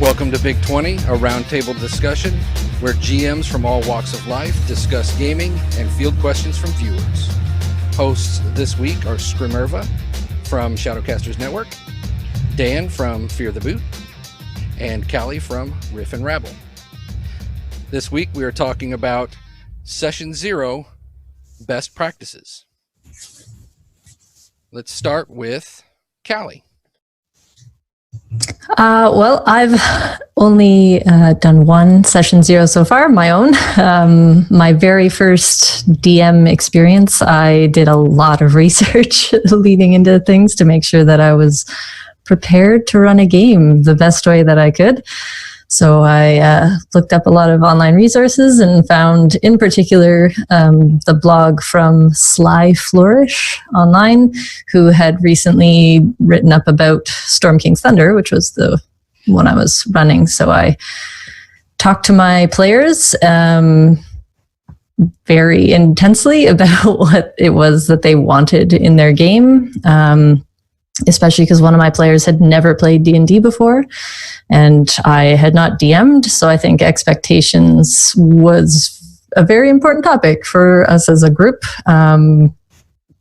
Welcome to Big20, a roundtable discussion where GMs from all walks of life discuss gaming and field questions from viewers. Hosts this week are Scrimerva from Shadowcasters Network, Dan from Fear the Boot, and Callie from Riff and Rabble. This week we are talking about Session 0 best practices. Let's start with Callie. Well, I've only done one Session 0 so far, my own. My very first DM experience, I did a lot of research leading into things to make sure that I was prepared to run a game the best way that I could. So I looked up a lot of online resources and found, in particular, the blog from Sly Flourish online, who had recently written up about Storm King's Thunder, which was the one I was running. So I talked to my players very intensely about what it was that they wanted in their game. Especially because one of my players had never played D&D before, and I had not DM'd, so I think expectations was a very important topic for us as a group.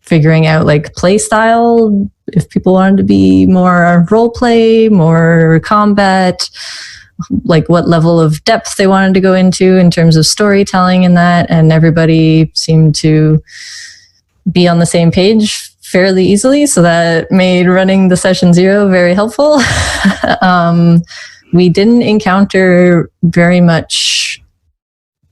Figuring out like play style, if people wanted to be more role play, more combat, like what level of depth they wanted to go into in terms of storytelling and that, and everybody seemed to be on the same page fairly easily, so that made running the Session 0 very helpful. We didn't encounter very much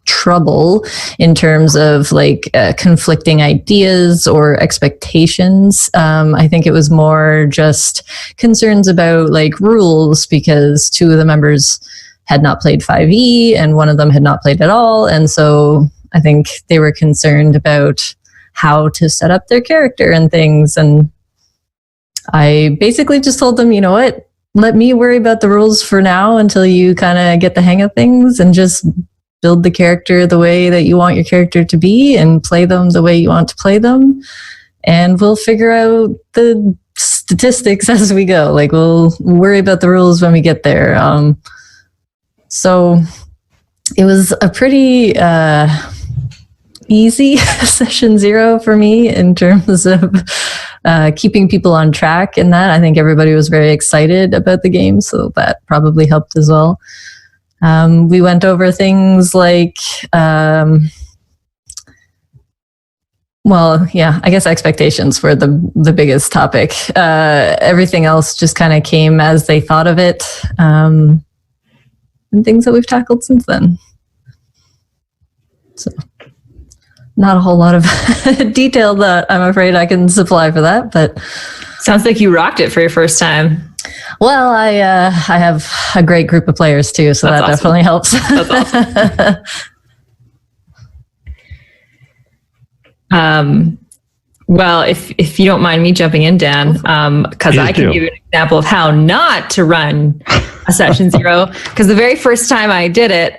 trouble in terms of like conflicting ideas or expectations. I think it was more just concerns about like rules, because two of the members had not played 5e and one of them had not played at all, and so I think they were concerned about how to set up their character and things. And I basically just told them, you know what, let me worry about the rules for now until you kind of get the hang of things, and just build the character the way that you want your character to be and play them the way you want to play them. And we'll figure out the statistics as we go. Like, we'll worry about the rules when we get there. So it was a pretty easy Session 0 for me in terms of keeping people on track in that. I think everybody was very excited about the game, so that probably helped as well. We went over things like, I guess expectations were the biggest topic. Everything else just kind of came as they thought of it, and things that we've tackled since then. So not a whole lot of detail that I'm afraid I can supply for that, but sounds like you rocked it for your first time. Well, I have a great group of players too, so that definitely helps. That's awesome. Well, if you don't mind me jumping in, Dan, because I can give you an example of how not to run a Session 0. Because the very first time I did it,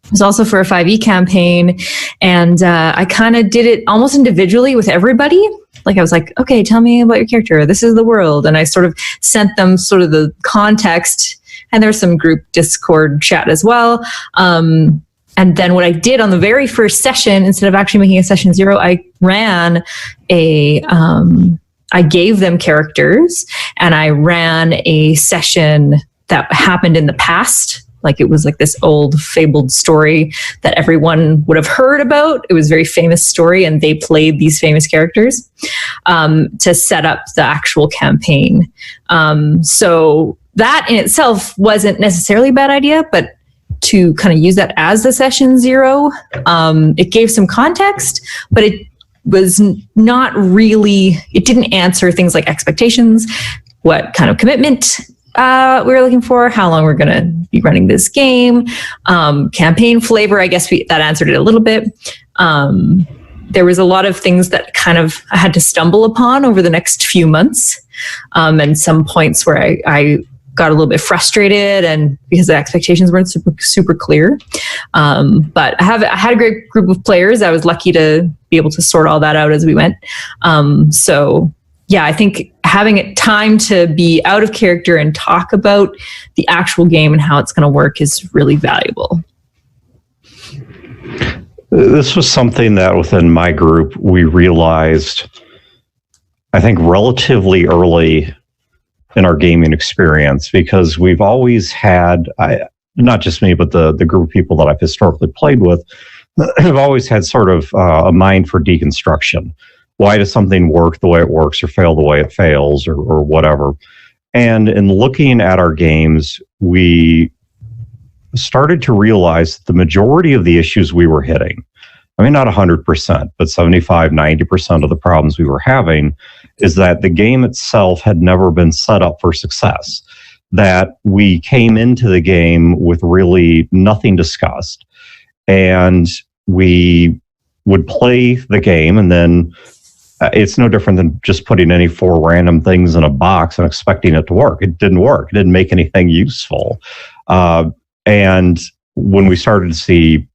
it was also for a 5e campaign, and I kind of did it almost individually with everybody. Like, I was like, okay, tell me about your character. This is the world. And I sort of sent them sort of the context, and there's some group Discord chat as well. And then what I did on the very first session, instead of actually making a Session 0, I ran I gave them characters, and I ran a session that happened in the past. Like, it was like this old fabled story that everyone would have heard about. It was a very famous story, and they played these famous characters to set up the actual campaign. So that in itself wasn't necessarily a bad idea, but to kind of use that as the Session 0, it gave some context, but it was not really, it didn't answer things like expectations, what kind of commitment we were looking for, how long we're going to be running this game, campaign flavor. I guess that answered it a little bit. There was a lot of things that kind of I had to stumble upon over the next few months, and some points where I got a little bit frustrated, and because the expectations weren't super clear. But I had a great group of players. I was lucky to be able to sort all that out as we went. So yeah, I think having it time to be out of character and talk about the actual game and how it's going to work is really valuable. This was something that within my group we realized, I think, relatively early in our gaming experience, because we've always had, not just me, but the group of people that I've historically played with, have always had sort of a mind for deconstruction. Why does something work the way it works or fail the way it fails, or whatever? And in looking at our games, we started to realize the majority of the issues we were hitting, I mean, not 100%, but 75, 90% of the problems we were having is that the game itself had never been set up for success. That we came into the game with really nothing discussed, and we would play the game, and then it's no different than just putting any 4 random things in a box and expecting it to work. It didn't work. It didn't make anything useful. And when we started to see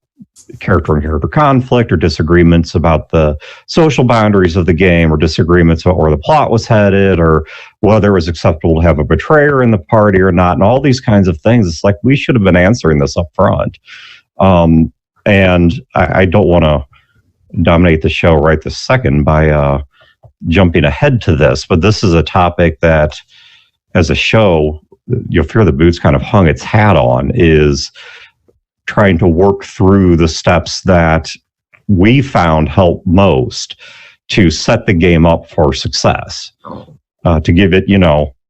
character and character conflict or disagreements about the social boundaries of the game, or disagreements about where the plot was headed, or whether it was acceptable to have a betrayer in the party or not, and all these kinds of things, it's like we should have been answering this up front. And I don't want to dominate the show right this second by jumping ahead to this, but this is a topic that, as a show, you'll Fear the Boots kind of hung its hat on, is trying to work through the steps that we found help most to set the game up for success, to give it,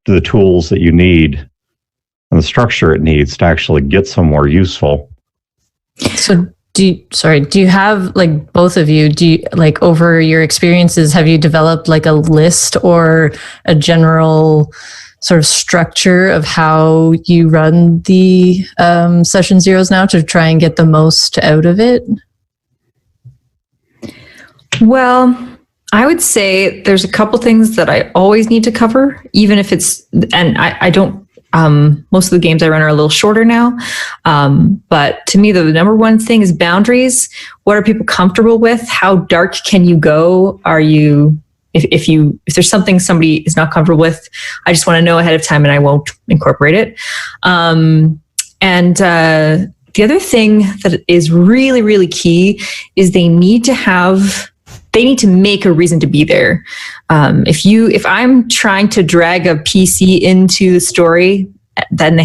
the tools that you need and the structure it needs to actually get somewhere useful. So do you have, like, both of you, over your experiences, have you developed like a list or a general sort of structure of how you run the session zeros now to try and get the most out of it? Well, I would say there's a couple things that I always need to cover, even if it's, and I don't, most of the games I run are a little shorter now. But to me, the number one thing is boundaries. What are people comfortable with? How dark can you go? Are you, if there's something somebody is not comfortable with, I just want to know ahead of time and I won't incorporate it. The other thing that is really, really key is they need to make a reason to be there. If I'm trying to drag a PC into the story, then they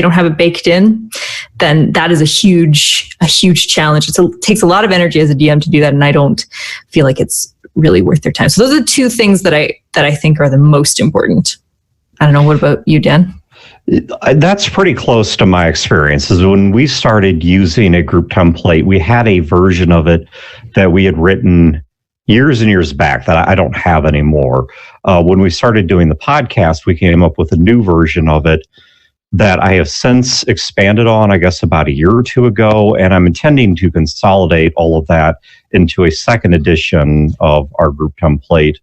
don't have it baked in, then that is a huge challenge. It takes a lot of energy as a DM to do that, and I don't feel like it's really worth their time. So those are the two things that I think are the most important. I don't know. What about you, Dan? That's pretty close to my experiences. When we started using a group template, we had a version of it that we had written years and years back that I don't have anymore. When we started doing the podcast, we came up with a new version of it that I have since expanded on, I guess, about a year or two ago, and I'm intending to consolidate all of that into a second edition of our group template,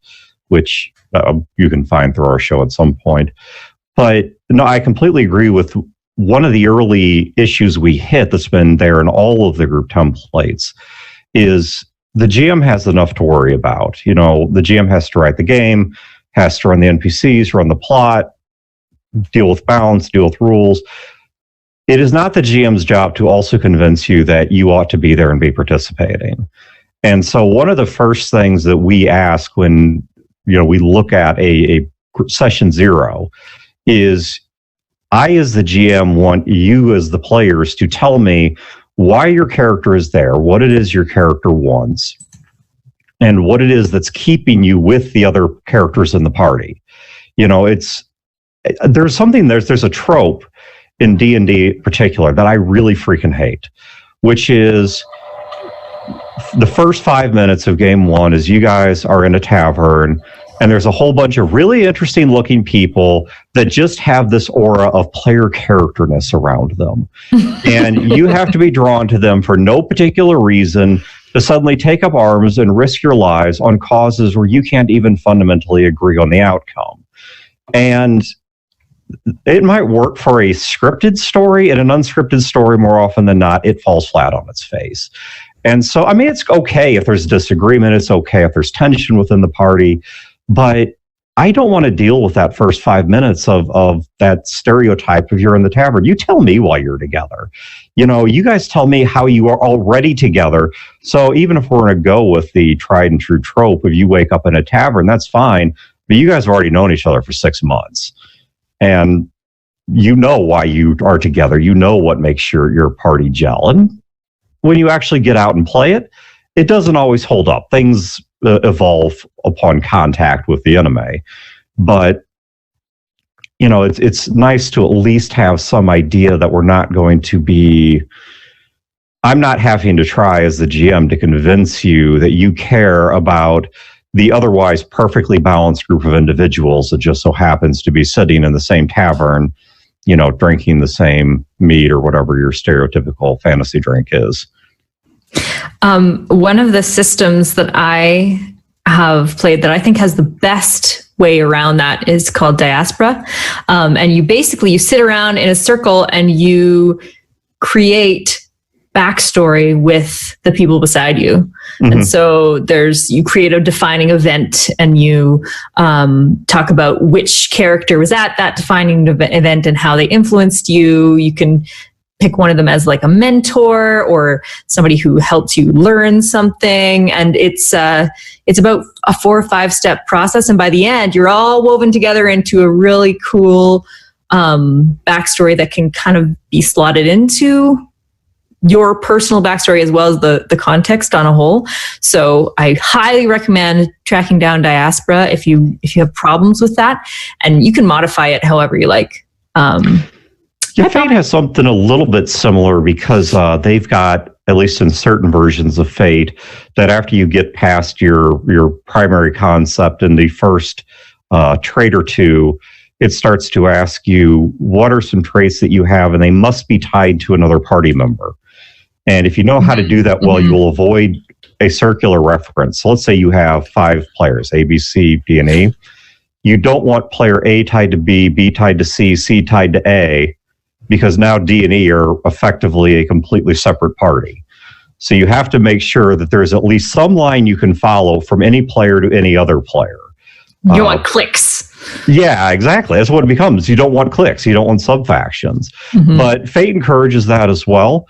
which you can find through our show at some point. But no, I completely agree with one of the early issues we hit that's been there in all of the group templates is the GM has enough to worry about. The GM has to write the game, has to run the NPCs, run the plot, deal with balance, deal with rules. It is not the GM's job to also convince you that you ought to be there and be participating. And so one of the first things that we ask when we look at a session zero is, I, as the GM, want you as the players to tell me why your character is there, what it is your character wants, and what it is that's keeping you with the other characters in the party. There's a trope in D&D in particular that I really freaking hate, which is the first 5 minutes of game one is you guys are in a tavern, and there's a whole bunch of really interesting looking people that just have this aura of player characterness around them. And you have to be drawn to them for no particular reason to suddenly take up arms and risk your lives on causes where you can't even fundamentally agree on the outcome. And it might work for a scripted story. In an unscripted story, more often than not, it falls flat on its face. And so, I mean, it's okay if there's disagreement. It's okay if there's tension within the party. But I don't want to deal with that first 5 minutes of that stereotype if you're in the tavern. You tell me while you're together. You guys tell me how you are already together. So even if we're going to go with the tried and true trope, if you wake up in a tavern, that's fine. But you guys have already known each other for 6 months. And you know why you are together. You know what makes your party gel. And when you actually get out and play it, it doesn't always hold up. Things evolve upon contact with the enemy. But, it's nice to at least have some idea that we're not going to be... I'm not having to try as the GM to convince you that you care about the otherwise perfectly balanced group of individuals that just so happens to be sitting in the same tavern, drinking the same mead or whatever your stereotypical fantasy drink is. One of the systems that I have played that I think has the best way around that is called Diaspora. And you sit around in a circle and you create backstory with the people beside you. Mm-hmm. And so you create a defining event and you talk about which character was at that defining event and how they influenced you. You can pick one of them as like a mentor or somebody who helps you learn something. And it's about a 4 or 5 step process. And by the end, you're all woven together into a really cool backstory that can kind of be slotted into your personal backstory as well as the context on a whole. So I highly recommend tracking down Diaspora if you have problems with that, and you can modify it however you like. Fate has something a little bit similar because they've got, at least in certain versions of Fate, that after you get past your primary concept in the first trait or two, it starts to ask you what are some traits that you have, and they must be tied to another party member. And if you know how to do that well, you will avoid a circular reference. So let's say you have 5 players, A, B, C, D, and E. You don't want player A tied to B, B tied to C, C tied to A, because now D and E are effectively a completely separate party. So you have to make sure that there's at least some line you can follow from any player to any other player. You want clicks. Yeah, exactly. That's what it becomes. You don't want clicks. You don't want sub-factions. Mm-hmm. But Fate encourages that as well.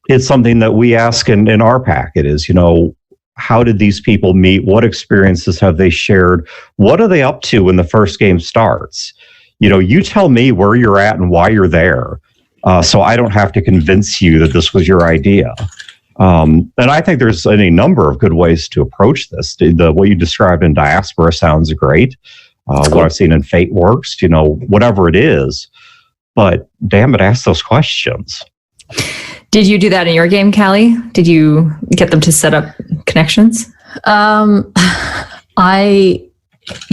It's something that we ask in our packet is, how did these people meet? What experiences have they shared? What are they up to when the first game starts? You tell me where you're at and why you're there, so I don't have to convince you that this was your idea. And I think there's any number of good ways to approach this. What you described in Diaspora sounds great. Cool. What I've seen in Fate works, whatever it is. But damn it, ask those questions. Did you do that in your game, Callie? Did you get them to set up connections? I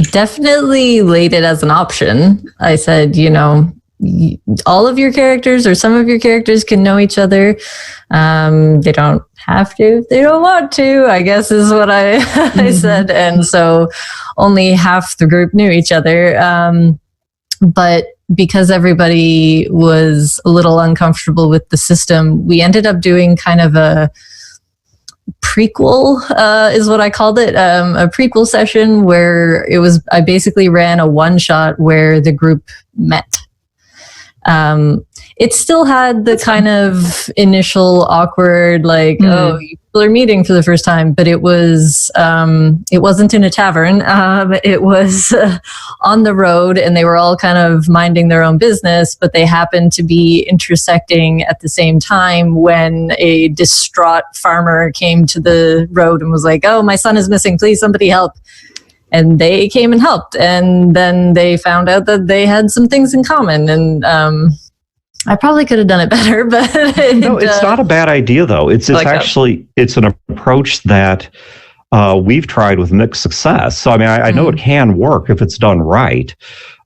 definitely laid it as an option. I said, all of your characters or some of your characters can know each other. They don't have to if they don't want to, I guess is what I said. And so only half the group knew each other. But because everybody was a little uncomfortable with the system, we ended up doing kind of a prequel, is what I called it, a prequel session where I basically ran a one-shot where the group met. It still had the kind of initial awkward, oh, people are meeting for the first time, but it wasn't in a tavern. It was on the road, and they were all kind of minding their own business, but they happened to be intersecting at the same time when a distraught farmer came to the road and was like, oh, my son is missing, please somebody help. And they came and helped, and then they found out that they had some things in common, and I probably could have done it better, but no, it's not a bad idea though. It's an approach that we've tried with mixed success. So I know it can work if it's done right,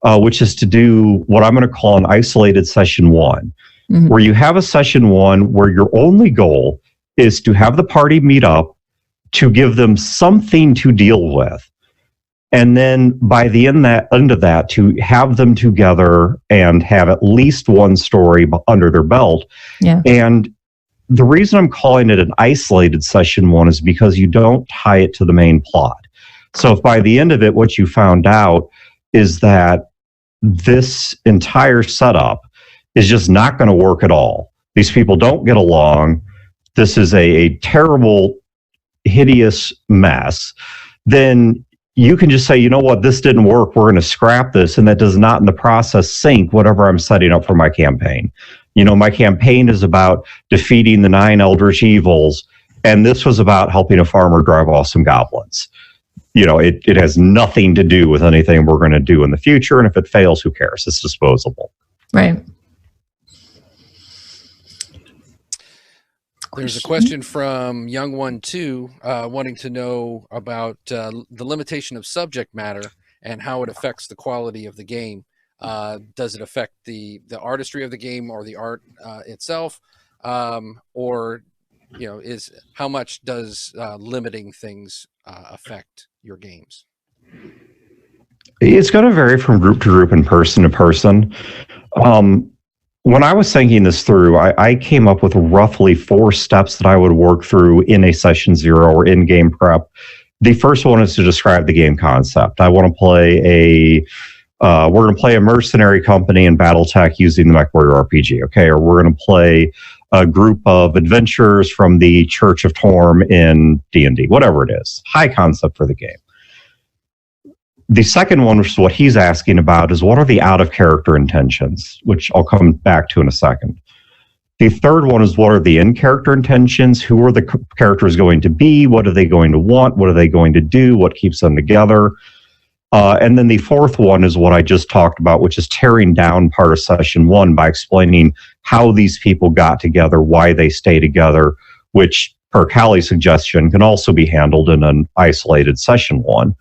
which is to do what I'm going to call an isolated session 1, where you have a session 1 where your only goal is to have the party meet up to give them something to deal with. And then by the end of that, to have them together and have at least one story under their belt. Yeah. And the reason I'm calling it an isolated session 1 is because you don't tie it to the main plot. So if by the end of it, what you found out is that this entire setup is just not going to work at all. These people don't get along. This is a terrible, hideous mess. Then you can just say, you know what, this didn't work. We're going to scrap this. And that does not in the process sink whatever I'm setting up for my campaign. You know, my campaign is about defeating the 9 eldritch evils. And this was about helping a farmer drive off some goblins. You know, it has nothing to do with anything we're going to do in the future. And if it fails, who cares? It's disposable. Right. There's a question from Young One 2 wanting to know about the limitation of subject matter and how it affects the quality of the game. Does it affect the artistry of the game or the art itself? Or, you know, how much does limiting things affect your games? It's going to vary from group to group and person to person. When I was thinking this through, I came up with roughly 4 steps that I would work through in a session 0 or in-game prep. The first one is to describe the game concept. I want to play we're going to play a mercenary company in BattleTech using the MechWarrior RPG, okay? Or we're going to play a group of adventurers from the Church of Torm in D&D, whatever it is. High concept for the game. The second one, which is what he's asking about, is what are the out-of-character intentions, which I'll come back to in a second. The third one is what are the in-character intentions? Who are the characters going to be? What are they going to want? What are they going to do? What keeps them together? And then the fourth one is what I just talked about, which is tearing down part of session 1 by explaining how these people got together, why they stay together, which, per Callie's suggestion, can also be handled in an isolated session 1.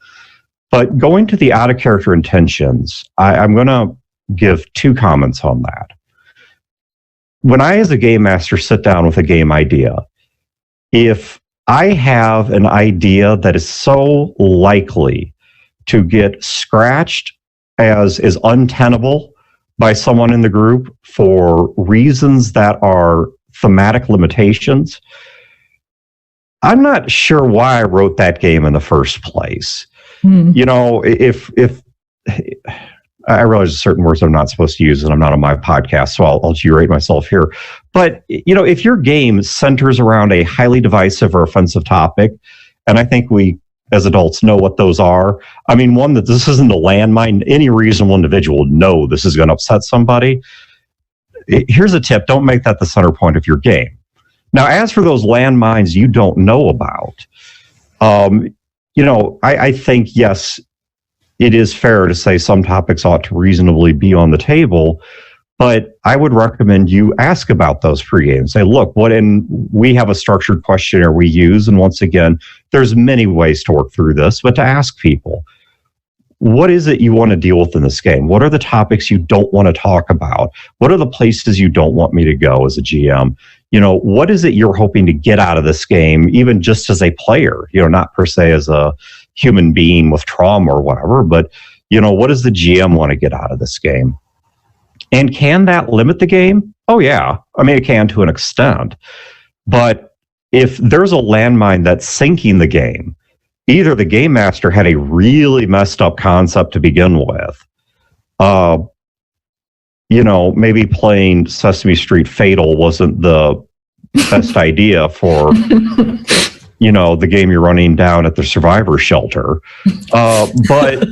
But going to the out-of-character intentions, I'm going to give 2 comments on that. When I, as a game master, sit down with a game idea, if I have an idea that is so likely to get scratched as is untenable by someone in the group for reasons that are thematic limitations, I'm not sure why I wrote that game in the first place. You know, if I realize certain words I'm not supposed to use and I'm not on my podcast, so I'll G-rate myself here. But, you know, if your game centers around a highly divisive or offensive topic, and I think we as adults know what those are. I mean, one, that this isn't a landmine. Any reasonable individual would know this is going to upset somebody. Here's a tip. Don't make that the center point of your game. Now, as for those landmines you don't know about, you know, I think, yes, it is fair to say some topics ought to reasonably be on the table, but I would recommend you ask about those pre-game. Say, look, we have a structured questionnaire we use, and once again, there's many ways to work through this, but to ask people, what is it you want to deal with in this game? What are the topics you don't want to talk about? What are the places you don't want me to go as a GM? You know, what is it you're hoping to get out of this game, even just as a player, you know, not per se as a human being with trauma or whatever, but, you know, what does the GM want to get out of this game? And can that limit the game? Oh, yeah. I mean, it can to an extent. But if there's a landmine that's sinking the game, either the game master had a really messed up concept to begin with, you know, maybe playing Sesame Street Fatal wasn't the best idea for, you know, the game you're running down at the survivor shelter. But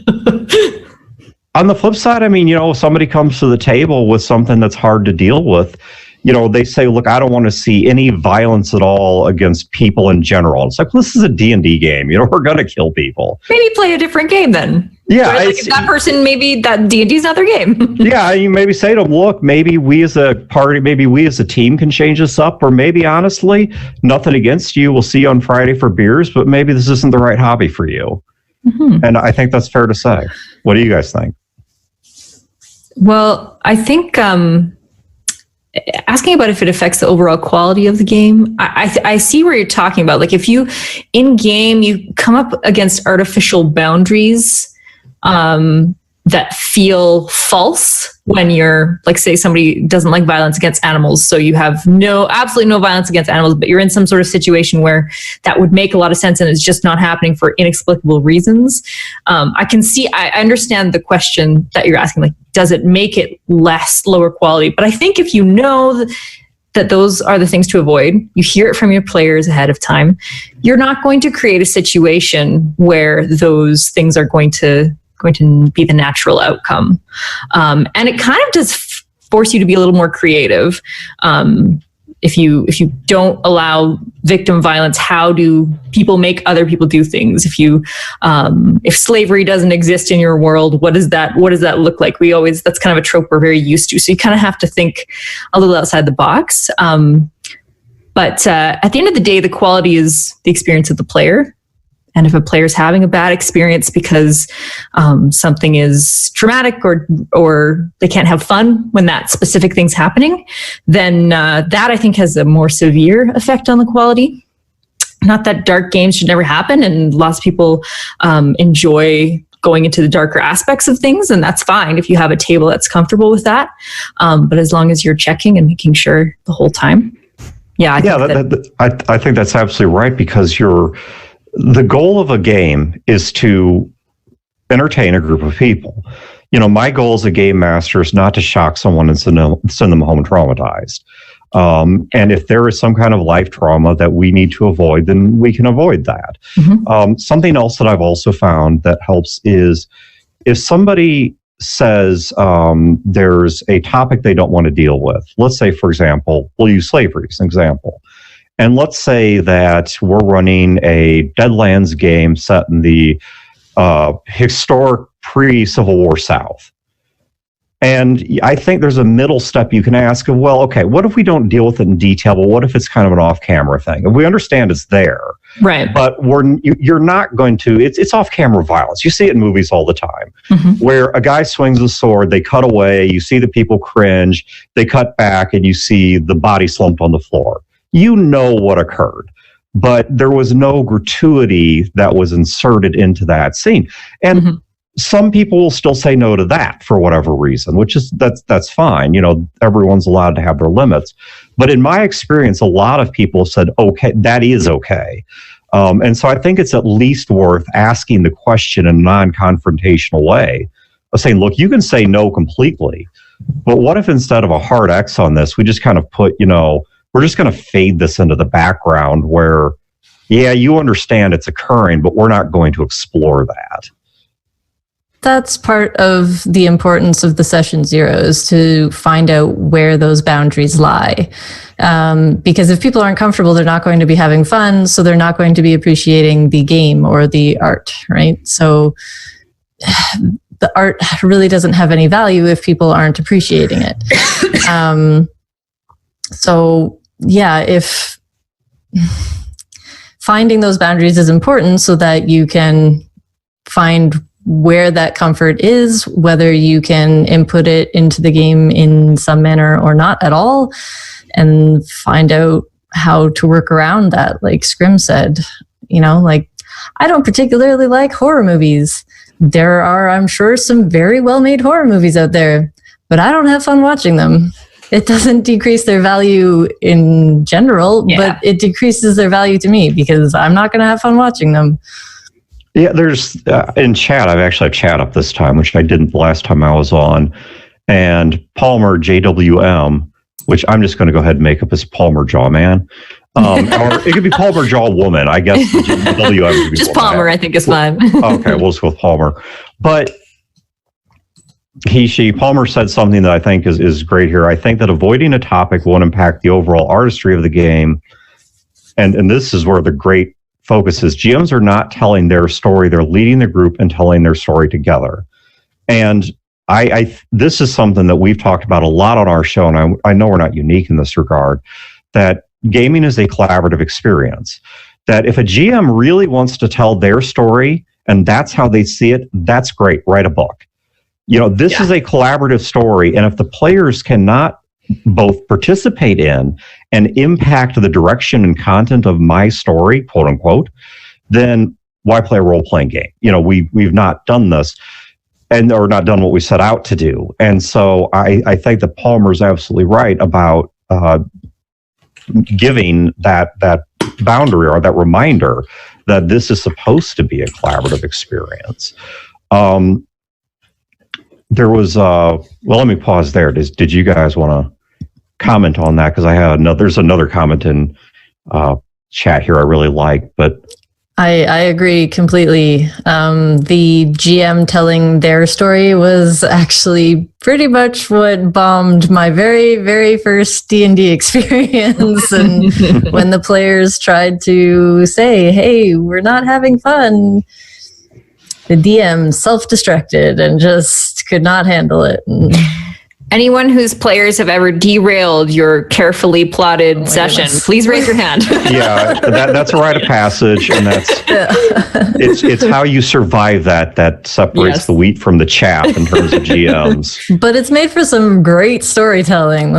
on the flip side, I mean, you know, if somebody comes to the table with something that's hard to deal with, you know, they say, look, I don't want to see any violence at all against people in general. It's like, well, this is a D&D game. You know, we're going to kill people. Maybe play a different game then. Yeah. Right? Like if that person, maybe that D&D's not their game. Yeah. You maybe say to them, look, maybe we as a party, maybe we as a team can change this up. Or maybe, honestly, nothing against you. We'll see you on Friday for beers, but maybe this isn't the right hobby for you. Mm-hmm. And I think that's fair to say. What do you guys think? Well, I think asking about if it affects the overall quality of the game, I see where you're talking about. Like if you, in game, you come up against artificial boundaries, that feel false when you're, like, say somebody doesn't like violence against animals, so you have absolutely no violence against animals, but you're in some sort of situation where that would make a lot of sense and it's just not happening for inexplicable reasons. I understand the question that you're asking, like, does it make it lower quality? But I think if you know that those are the things to avoid, you hear it from your players ahead of time, you're not going to create a situation where those things are going to be the natural outcome. And it kind of does force you to be a little more creative. If you don't allow victim violence, how do people make other people do things? If slavery doesn't exist in your world, what does that look like? That's kind of a trope we're very used to. So you kind of have to think a little outside the box. But at the end of the day, the quality is the experience of the player. And if a player's having a bad experience because something is traumatic or they can't have fun when that specific thing's happening, then that I think has a more severe effect on the quality. Not that dark games should never happen, and lots of people enjoy going into the darker aspects of things, and that's fine if you have a table that's comfortable with that. But as long as you're checking and making sure the whole time. I think that's absolutely right, because the goal of a game is to entertain a group of people. My goal as a game master is not to shock someone and send them home traumatized. And if there is some kind of life trauma that we need to avoid, then we can avoid that. Mm-hmm. Something else that I've also found that helps is if somebody says there's a topic they don't want to deal with. Let's say, for example, we'll use slavery as an example. And let's say that we're running a Deadlands game set in the historic pre-Civil War South. And I think there's a middle step you can ask of, well, okay, what if we don't deal with it in detail, but what if it's kind of an off-camera thing? And we understand it's there. Right. But you're not going to, it's off-camera violence. You see it in movies all the time, mm-hmm. where a guy swings a sword, they cut away, you see the people cringe, they cut back, and you see the body slumped on the floor. You know what occurred, but there was no gratuity that was inserted into that scene. And mm-hmm. some people will still say no to that for whatever reason, which is, that's fine. Everyone's allowed to have their limits. But in my experience, a lot of people said, okay, that is okay. And so I think it's at least worth asking the question in a non-confrontational way of saying, look, you can say no completely, but what if instead of a hard X on this, we just kind of put, we're just going to fade this into the background where, yeah, you understand it's occurring, but we're not going to explore that. That's part of the importance of the session zeros, to find out where those boundaries lie. Because if people aren't comfortable, they're not going to be having fun, so they're not going to be appreciating the game or the art, right? So the art really doesn't have any value if people aren't appreciating it. So yeah, if finding those boundaries is important so that you can find where that comfort is, whether you can input it into the game in some manner or not at all, and find out how to work around that. Like Scrim said, I don't particularly like horror movies. There are, I'm sure, some very well-made horror movies out there, but I don't have fun watching them. It doesn't decrease their value in general, but it decreases their value to me because I'm not going to have fun watching them. Yeah, there's in chat, I've actually chat up this time, which I didn't the last time I was on. And Palmer JWM, which I'm just going to go ahead and make up as Palmer Jawman. Or it could be Palmer Jaw Woman, I guess. WM would be just Palmer, I think is fine. Okay, we'll just go with Palmer. But Palmer said something that I think is great here. I think that avoiding a topic won't impact the overall artistry of the game. And this is where the great focus is. GMs are not telling their story. They're leading the group and telling their story together. And this is something that we've talked about a lot on our show, and I know we're not unique in this regard, that gaming is a collaborative experience. That if a GM really wants to tell their story and that's how they see it, that's great. Write a book. This is a collaborative story, and if the players cannot both participate in and impact the direction and content of my story, quote unquote, then why play a role-playing game? We've not done this. or not done what we set out to do. And so I think that Palmer's absolutely right about giving that boundary or that reminder that this is supposed to be a collaborative experience. There was let me pause there. Did you guys want to comment on that? Because there's another comment in chat here I really like, but I agree completely. The GM telling their story was actually pretty much what bombed my very, very first D&D experience. And when the players tried to say, hey, we're not having fun, the DM self-destructed and just could not handle it. And anyone whose players have ever derailed your carefully plotted session, goodness. please raise your hand. yeah, that's a rite of passage, and it's how you survive that separates the wheat from the chaff in terms of GMs. But it's made for some great storytelling.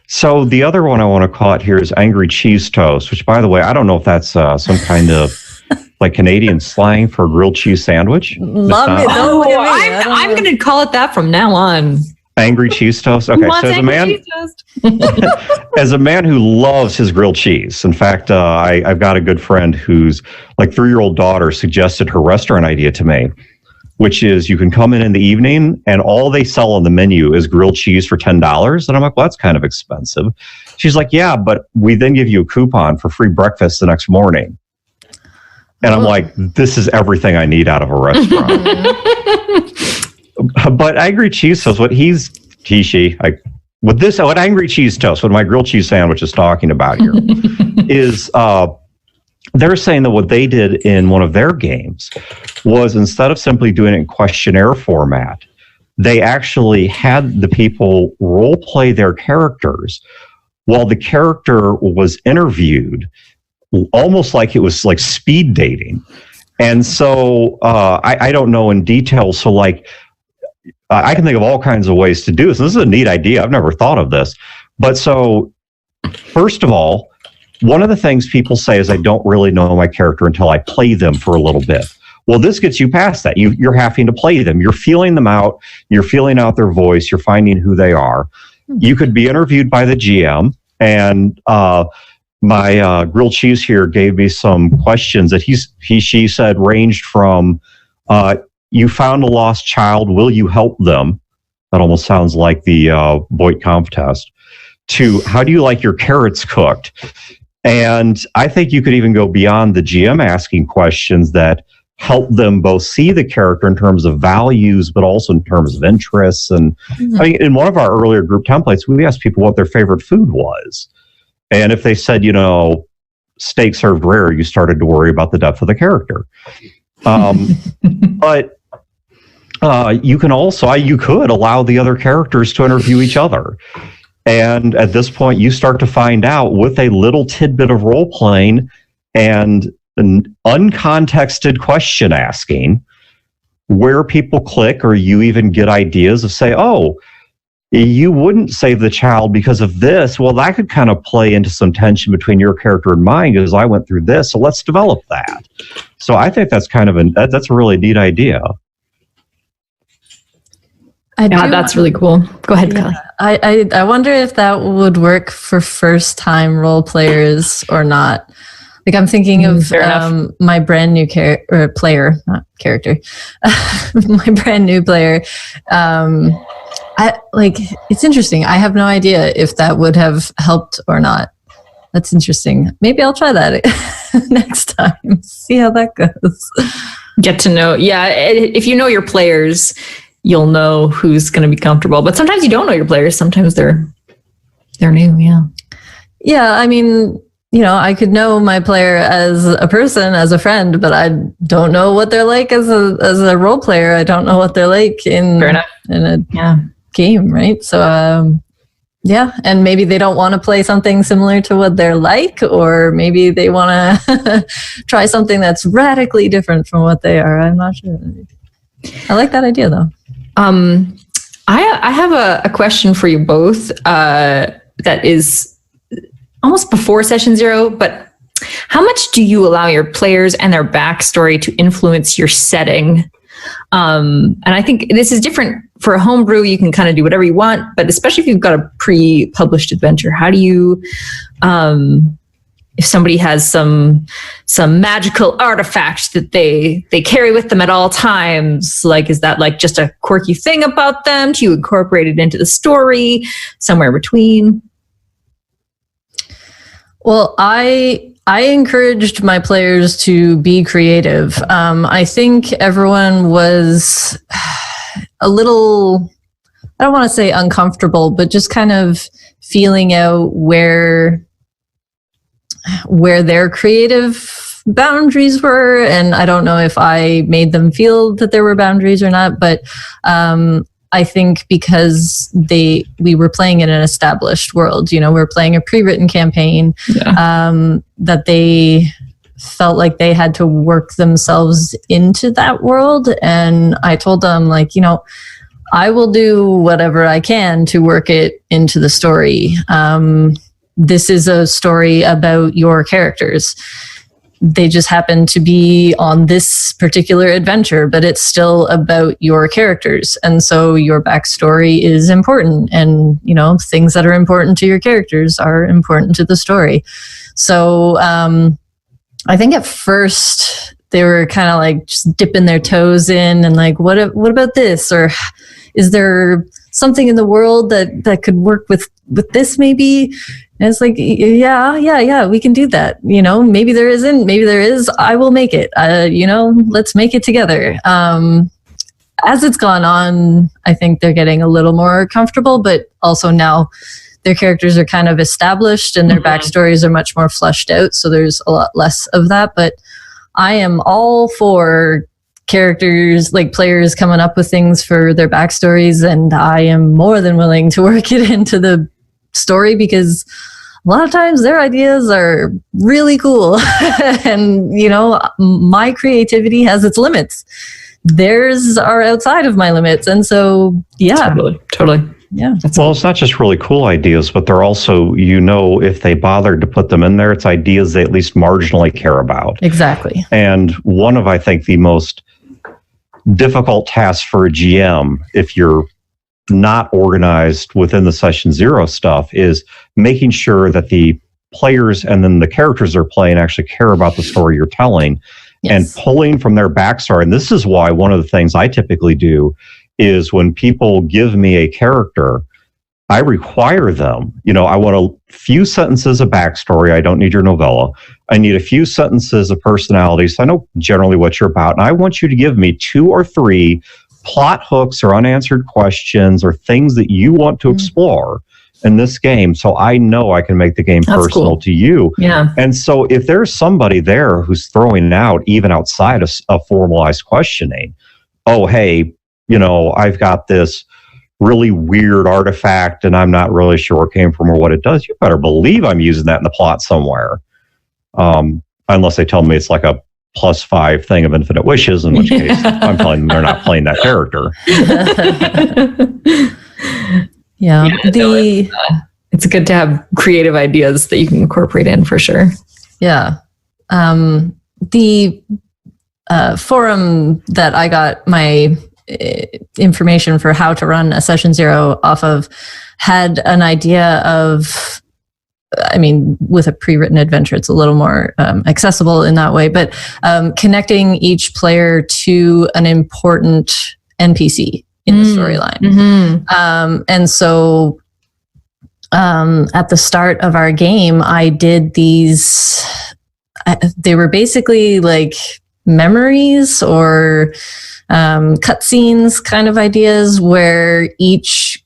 So the other one I want to call it here is Angry Cheese Toast, which, by the way, I don't know if that's some kind of like Canadian slang for a grilled cheese sandwich. Love it. Don't look at me. I'm going to call it that from now on. Angry cheese toast. Okay, so as a man who loves his grilled cheese, in fact, I've got a good friend whose like 3-year-old daughter suggested her restaurant idea to me, which is you can come in the evening and all they sell on the menu is grilled cheese for $10. And I'm like, well, that's kind of expensive. She's like, yeah, but we then give you a coupon for free breakfast the next morning. And I'm like, this is everything I need out of a restaurant. But Angry Cheese Toast, what Angry Cheese Toast, what my grilled cheese sandwich is talking about here, is they're saying that what they did in one of their games was instead of simply doing it in questionnaire format, they actually had the people role play their characters while the character was interviewed, almost like it was like speed dating. And so I don't know in detail. So like I can think of all kinds of ways to do this. This is a neat idea. I've never thought of this. But so first of all, one of the things people say is I don't really know my character until I play them for a little bit. Well, this gets you past that. You're having to play them. You're feeling them out. You're feeling out their voice. You're finding who they are. You could be interviewed by the GM, and my grilled cheese here gave me some questions that she said ranged from, you found a lost child, will you help them? That almost sounds like the Boyd Conf test. To how do you like your carrots cooked? And I think you could even go beyond the GM asking questions that help them both see the character in terms of values, but also in terms of interests. And I mean, in one of our earlier group templates, we asked people what their favorite food was. And if they said, steak served rare, you started to worry about the depth of the character. But you could allow the other characters to interview each other. And at this point, you start to find out with a little tidbit of role playing and an uncontexted question asking where people click, or you even get ideas of say, oh, you wouldn't save the child because of this. Well, that could kind of play into some tension between your character and mine because I went through this. So let's develop that. So I think that's kind of that's a really neat idea. That's really cool. Go ahead, Kelly. I wonder if that would work for first-time role players or not. Like I'm thinking of my brand new player, not character, my brand new player. It's interesting. I have no idea if that would have helped or not. That's interesting. Maybe I'll try that next time. See how that goes. Get to know. Yeah. If you know your players, you'll know who's going to be comfortable. But sometimes you don't know your players. Sometimes they're new. Yeah. Yeah. I mean, I could know my player as a person, as a friend, but I don't know what they're like as a role player. I don't know what they're like in a game, right? So, and maybe they don't want to play something similar to what they're like, or maybe they want to try something that's radically different from what they are. I'm not sure. I like that idea, though. I have a question for you both that is almost before session 0, but how much do you allow your players and their backstory to influence your setting And I think this is different for a homebrew. You can kind of do whatever you want, but especially if you've got a pre-published adventure, how do you, if somebody has some magical artifact that they carry with them at all times, like, is that like just a quirky thing about them? Do you incorporate it into the story? Somewhere between? Well, I encouraged my players to be creative. I think everyone was a little, I don't want to say uncomfortable, but just kind of feeling out where their creative boundaries were. And I don't know if I made them feel that there were boundaries or not, but I think because we were playing in an established world, we were playing a pre-written campaign, that they felt like they had to work themselves into that world. And I told them, like, I will do whatever I can to work it into the story. This is a story about your characters. They just happen to be on this particular adventure, but it's still about your characters. And so your backstory is important. And, things that are important to your characters are important to the story. So I think at first they were kind of like just dipping their toes in and like, what about this? Or is there something in the world that could work with this maybe? And it's like, yeah, we can do that. Maybe there isn't, maybe there is. I will make it. Let's make it together. As it's gone on, I think they're getting a little more comfortable, but also now their characters are kind of established and their backstories are much more fleshed out. So there's a lot less of that. But I am all for characters, like players coming up with things for their backstories, and I am more than willing to work it into the story because a lot of times their ideas are really cool. And my creativity has its limits. Theirs are outside of my limits. And so totally. Yeah. Well, it's not just really cool ideas, but they're also, if they bothered to put them in there, it's ideas they at least marginally care about. Exactly. And one of, I think, the most difficult tasks for a GM, if you're not organized within the session zero stuff, is making sure that the players and then the characters they're playing actually care about the story you're telling. Yes. And pulling from their backstory. And this is why one of the things I typically do is when people give me a character, I require them, I want a few sentences of backstory. I don't need your novella. I need a few sentences of personality, so I know generally what you're about. And I want you to give me 2 or 3 plot hooks or unanswered questions or things that you want to explore in this game, so I know I can make the game personal to you. Yeah. And so if there's somebody there who's throwing out, even outside of formalized questioning, oh, hey, I've got this really weird artifact and I'm not really sure where it came from or what it does, you better believe I'm using that in the plot somewhere. Unless they tell me it's like a +5 thing of infinite wishes, in which case I'm telling them they're not playing that character. Yeah. It's good to have creative ideas that you can incorporate in for sure. Yeah. The forum that I got my information for how to run a session zero off of had an idea of, with a pre-written adventure, it's a little more accessible in that way, but connecting each player to an important NPC in the storyline. Mm-hmm. And so at the start of our game, I did these, they were basically like memories or cutscenes kind of ideas where each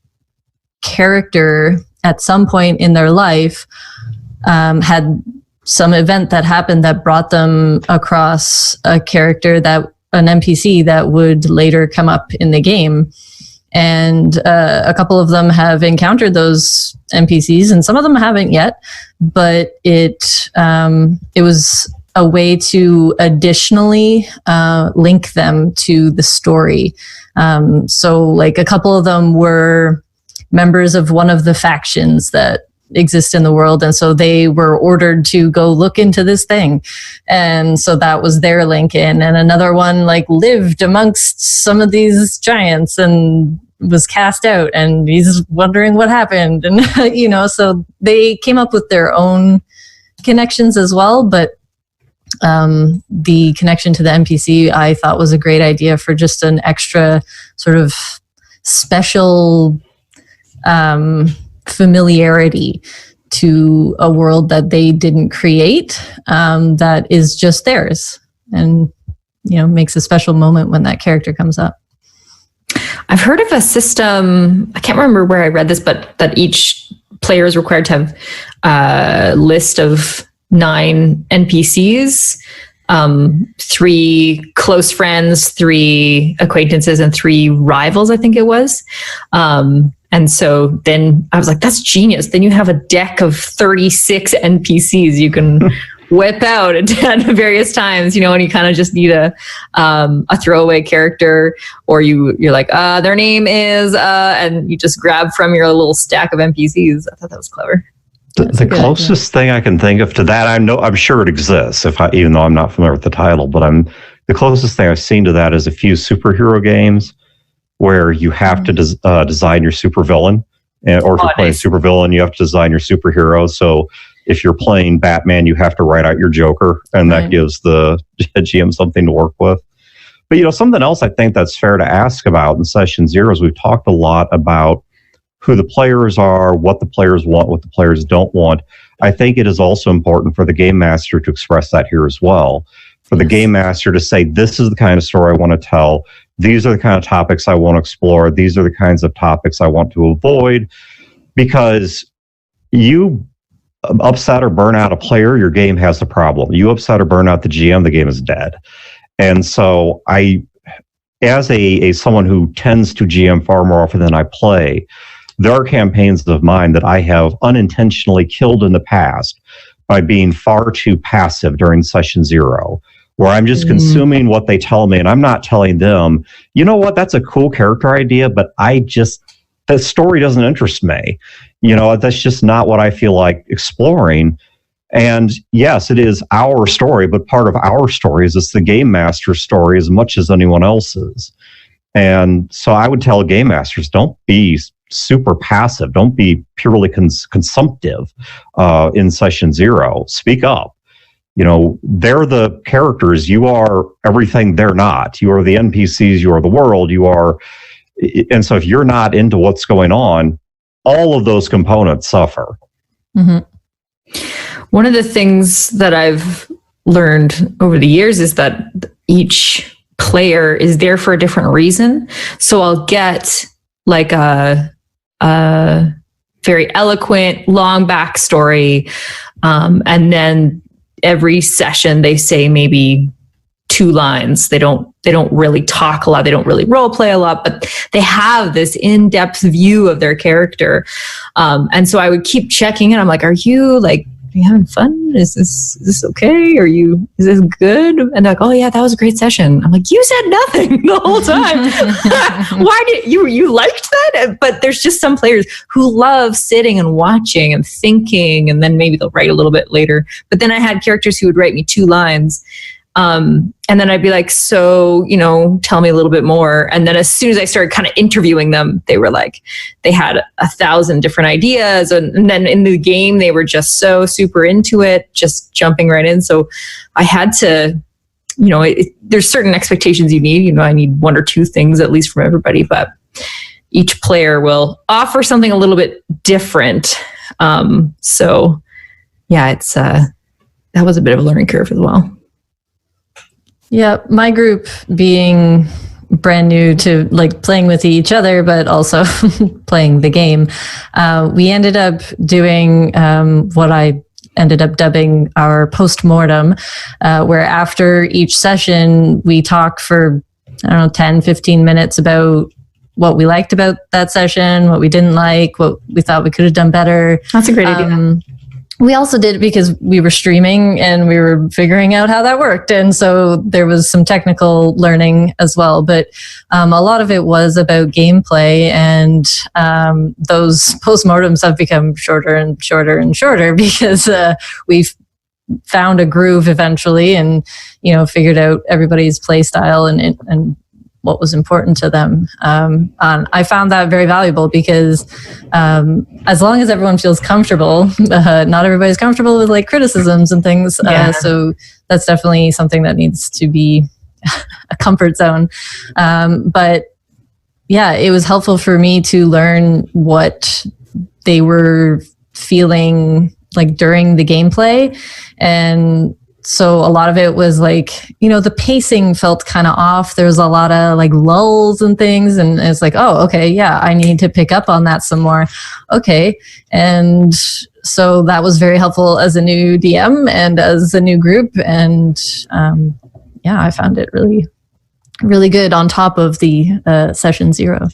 character at some point in their life had some event that happened that brought them across a character, that an NPC that would later come up in the game. And a couple of them have encountered those NPCs and some of them haven't yet, but it was a way to additionally link them to the story. So like a couple of them were members of one of the factions that exist in the world. And so they were ordered to go look into this thing. And so that was their link in. And another one like lived amongst some of these giants and was cast out, and he's wondering what happened. And, so they came up with their own connections as well. But the connection to the NPC I thought was a great idea for just an extra sort of special familiarity to a world that they didn't create, that is just theirs, and makes a special moment when that character comes up. I've heard of a system, I can't remember where I read this, but that each player is required to have a list of 9 NPCs, 3 close friends, 3 acquaintances, and 3 rivals, I think it was. And so then I was like, that's genius. Then you have a deck of 36 NPCs you can whip out at various times, and you kind of just need a throwaway character, or you're like, their name is, and you just grab from your little stack of NPCs. I thought that was clever. The closest thing I can think of to that, I'm sure it exists, even though I'm not familiar with the title, but the closest thing I've seen to that is a few superhero games where you have to design your supervillain, or if you're playing supervillain, you have to design your superhero. So if you're playing Batman, you have to write out your Joker, and that gives the GM something to work with. But something else I think that's fair to ask about in Session 0 is we've talked a lot about who the players are, what the players want, what the players don't want. I think it is also important for the game master to express that here as well. For the game master to say, this is the kind of story I want to tell. These are the kind of topics I want to explore. These are the kinds of topics I want to avoid. Because you upset or burn out a player, your game has a problem. You upset or burn out the GM, the game is dead. And so as someone who tends to GM far more often than I play, there are campaigns of mine that I have unintentionally killed in the past by being far too passive during Session 0, where I'm just consuming what they tell me, and I'm not telling them, you know what, that's a cool character idea, but the story doesn't interest me. That's just not what I feel like exploring. And yes, it is our story, but part of our story is it's the game master's story as much as anyone else's. And so I would tell game masters, don't be super passive. Don't be purely consumptive in Session 0. Speak up. They're the characters. You are everything they're not. You are the NPCs. You are the world. And so if you're not into what's going on, all of those components suffer. Mm-hmm. One of the things that I've learned over the years is that each player is there for a different reason. So I'll get like a very eloquent, long backstory. And then every session they say maybe 2 lines. They don't really talk a lot. They don't really role play a lot, but they have this in-depth view of their character. And so I would keep checking in. I'm like, are you having fun? Is this okay? Is this good? And they're like, oh yeah, that was a great session. I'm like, you said nothing the whole time. Why did you liked that? But there's just some players who love sitting and watching and thinking, and then maybe they'll write a little bit later. But then I had characters who would write me 2 lines. And then I'd be like, so, tell me a little bit more. And then as soon as I started kind of interviewing them, they were like, they had 1,000 different ideas. And then in the game, they were just so super into it, just jumping right in. So I had to, there's certain expectations you need. I need 1 or 2 things at least from everybody, but each player will offer something a little bit different. So yeah, it's, that was a bit of a learning curve as well. Yeah, my group being brand new to playing with each other, but also playing the game, we ended up doing what I ended up dubbing our postmortem, where after each session, we talk for, 10, 15 minutes about what we liked about that session, what we didn't like, what we thought we could have done better. That's a great idea. we also did it because we were streaming and we were figuring out how that worked. And so there was some technical learning as well. But a lot of it was about gameplay, and those postmortems have become shorter and shorter and shorter because we've found a groove eventually and, figured out everybody's play style and what was important to them. And I found that very valuable because as long as everyone feels comfortable, not everybody's comfortable with like criticisms and things. So that's definitely something that needs to be a comfort zone. But yeah, it was helpful for me to learn what they were feeling like during the gameplay. And so a lot of it was like, the pacing felt kind of off. There was a lot of like lulls and things. And it's like, oh, okay, yeah, I need to pick up on that some more. Okay. And so that was very helpful as a new DM and as a new group. And I found it really, really good on top of the session 0.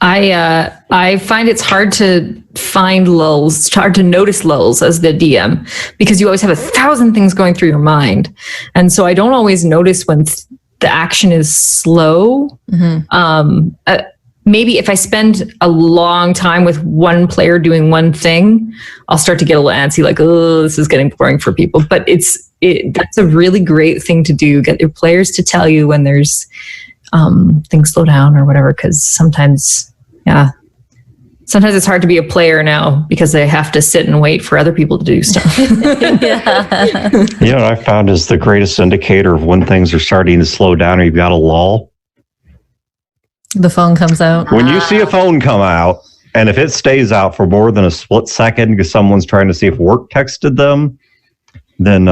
I find it's hard to find lulls. It's hard to notice lulls as the DM because you always have 1,000 things going through your mind, and so I don't always notice when the action is slow. Mm-hmm. Maybe if I spend a long time with one player doing one thing, I'll start to get a little antsy, like, oh, this is getting boring for people. But that's a really great thing to do. Get your players to tell you when there's things slow down or whatever, because sometimes it's hard to be a player now because they have to sit and wait for other people to do stuff. What I found is the greatest indicator of when things are starting to slow down or you've got a lull. The phone comes out. When you see a phone come out, and if it stays out for more than a split second because someone's trying to see if work texted them, then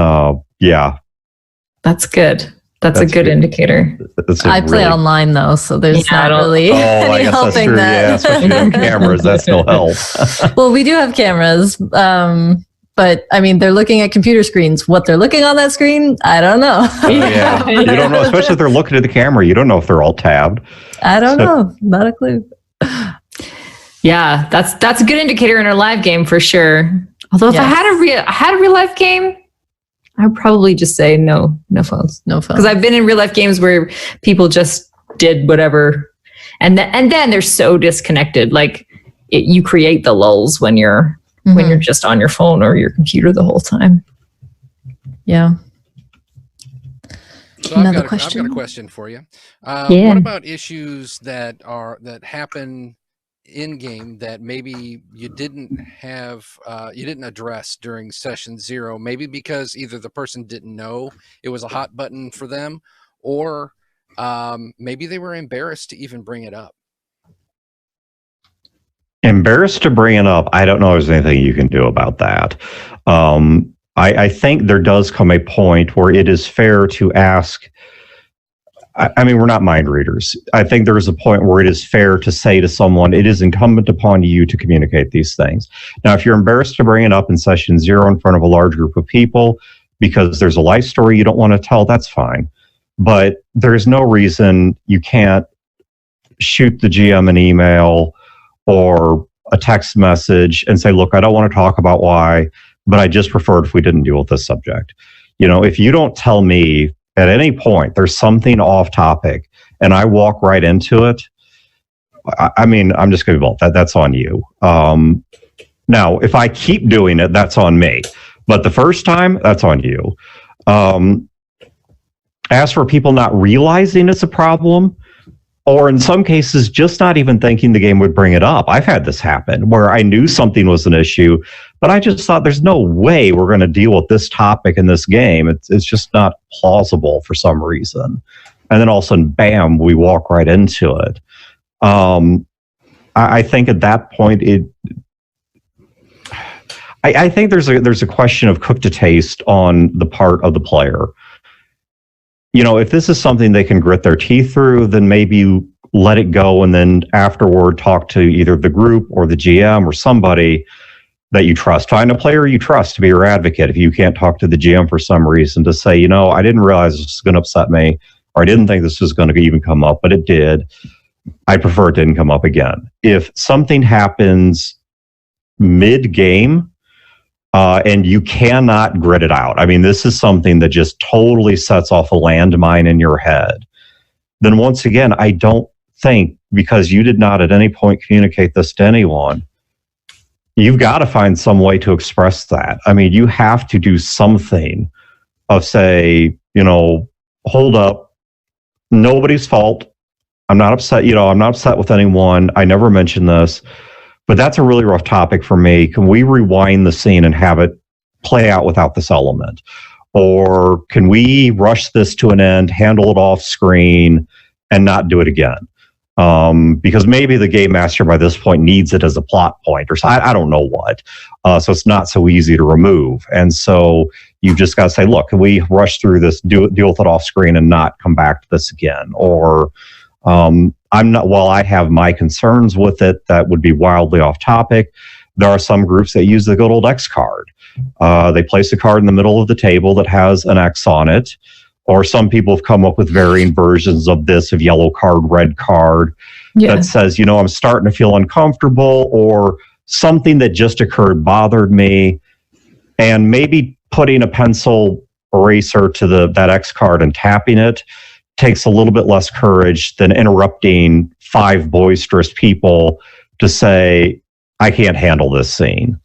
That's good. That's a good indicator. I play online though, so there's not really any helping that. Yeah, especially on cameras, that still helps. Well, we do have cameras, but I mean, they're looking at computer screens. What they're looking on that screen, I don't know. You don't know, especially if they're looking at the camera. You don't know if they're all tabbed. I don't know. Not a clue. Yeah, that's a good indicator in our live game for sure. Although if I had a real life game, I would probably just say no phones. No phones. Because I've been in real life games where people just did whatever. And then they're so disconnected. Like you create the lulls when you're just on your phone or your computer the whole time. Yeah. So I've got a question for you. What about issues that happen in game that maybe you didn't address during session 0, maybe because either the person didn't know it was a hot button for them, or maybe they were embarrassed to even bring it up? Embarrassed to bring it up, I don't know if there's anything you can do about that. I think there does come a point where it is fair to ask. I mean, we're not mind readers. I think there is a point where it is fair to say to someone, it is incumbent upon you to communicate these things. Now, if you're embarrassed to bring it up in session 0 in front of a large group of people because there's a life story you don't want to tell, that's fine. But there's no reason you can't shoot the GM an email or a text message and say, look, I don't want to talk about why, but I just preferred if we didn't deal with this subject. If you don't tell me at any point there's something off topic and I walk right into it, I mean, I'm just going to be bold. That's on you. Now, if I keep doing it, that's on me. But the first time, that's on you. As for people not realizing it's a problem, or in some cases, just not even thinking the game would bring it up. I've had this happen where I knew something was an issue, but I just thought there's no way we're going to deal with this topic in this game. It's just not plausible for some reason. And then all of a sudden, bam, we walk right into it. I think at that point, I think there's a question of cook to taste on the part of the player. If this is something they can grit their teeth through, then maybe you let it go and then afterward talk to either the group or the GM or somebody that you trust. Find a player you trust to be your advocate. If you can't talk to the GM for some reason, to say, I didn't realize this was going to upset me, or I didn't think this was going to even come up, but it did. I prefer it didn't come up again. If something happens mid-game, and you cannot grit it out. I mean, this is something that just totally sets off a landmine in your head. Then once again, I don't think, because you did not at any point communicate this to anyone, you've got to find some way to express that. I mean, you have to do something of say, hold up, nobody's fault. I'm not upset. I'm not upset with anyone. I never mentioned this. But that's a really rough topic for me. Can we rewind the scene and have it play out without this element? Or can we rush this to an end, handle it off screen, and not do it again? Because maybe the game master by this point needs it as a plot point, or I don't know what. So it's not so easy to remove. And so you just got to say, look, can we rush through this, deal with it off screen, and not come back to this again? Or while I have my concerns with it, that would be wildly off topic. There are some groups that use the good old X card. They place a card in the middle of the table that has an X on it. Or some people have come up with varying versions of this, of yellow card, red card, that says, I'm starting to feel uncomfortable, or something that just occurred bothered me. And maybe putting a pencil eraser to that X card and tapping it takes a little bit less courage than interrupting 5 boisterous people to say, I can't handle this scene.